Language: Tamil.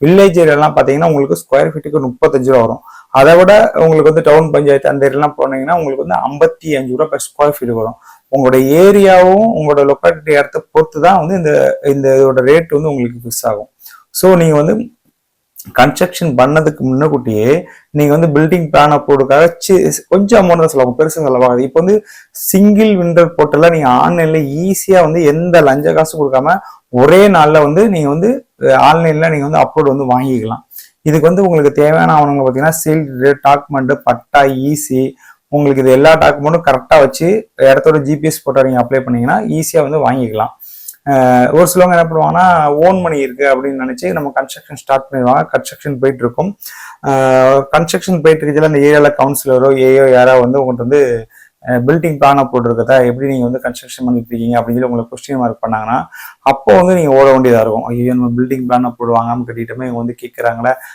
வில்லேஜ் ஏரியாலாம் பார்த்தீங்கன்னா உங்களுக்கு ஸ்கொயர் ஃபீட்டுக்கு 35 ரூபா வரும். அதை விட உங்களுக்கு வந்து டவுன் பஞ்சாயத்து அந்த ஏரியாலாம் போனீங்கன்னா உங்களுக்கு வந்து 55 ரூபா பெர் ஸ்கொயர் ஃபீட் வரும். உங்களோட ஏரியாவும் உங்களோட லொக்காலிட்டி இடத்த பொறுத்து தான் வந்து இந்த இதோட ரேட் வந்து உங்களுக்கு ஃபிக்ஸ் ஆகும். ஸோ நீங்கள் வந்து கன்ஸ்ட்ரக்ஷன் பண்ணதுக்கு முன்னக்கூட்டியே நீங்க வந்து பில்டிங் பிளான் போடுறதுக்காக கொஞ்சம் அமௌண்ட் தான் செலவாகும், பெருசு செலவாகுது. இப்போ வந்து சிங்கிள் விண்டர் போர்ட்டெல்லாம் நீங்க ஆன்லைன்ல ஈஸியா வந்து எந்த லஞ்ச காசும் கொடுக்காம ஒரே நாள்ல வந்து நீங்க வந்து ஆன்லைன்ல நீங்க வந்து அப்லோட் வந்து வாங்கிக்கலாம். இதுக்கு வந்து உங்களுக்கு தேவையான ஆவணங்கள் பார்த்தீங்கன்னா சீல் டாக்குமெண்ட், பட்டா, ஈசி, உங்களுக்கு இது எல்லா டாக்குமெண்ட்டும் கரெக்டா வச்சு இடத்தோட ஜிபிஎஸ் போட்டோ நீங்க அப்ளை பண்ணீங்கன்னா ஈஸியா வந்து வாங்கிக்கலாம். ஒரு சிலவங்க என்ன பண்ணுவாங்கன்னா ஓன் மணி இருக்கு அப்படின்னு நினைச்சு நம்ம கன்ஸ்ட்ரக்ஷன் ஸ்டார்ட் பண்ணிடுவாங்க. கன்ஸ்ட்ரக்ஷன் போயிட்டு இருக்கும். கன்ஸ்ட்ரக்ஷன் போயிட்டு இருக்கிறதுல அந்த ஏரியாவில் கவுன்சிலரோ ஏயோ யாராவது வந்து உங்கள்கிட்ட வந்து பில்டிங் பிளானை போட்டுருக்கதா எப்படி நீங்கள் வந்து கன்ஸ்ட்ரக்ஷன் பண்ணிட்டு இருக்கீங்க அப்படின்னு சொல்லி உங்களுக்கு கொஸ்டின் மார்க் பண்ணாங்கன்னா அப்போ வந்து நீங்கள் ஓட வேண்டியதாக இருக்கும். ஐயோ நம்ம பில்டிங் பிளானை போடுவாங்க கட்டிட்டோமே இவங்க வந்து கேட்குறாங்களே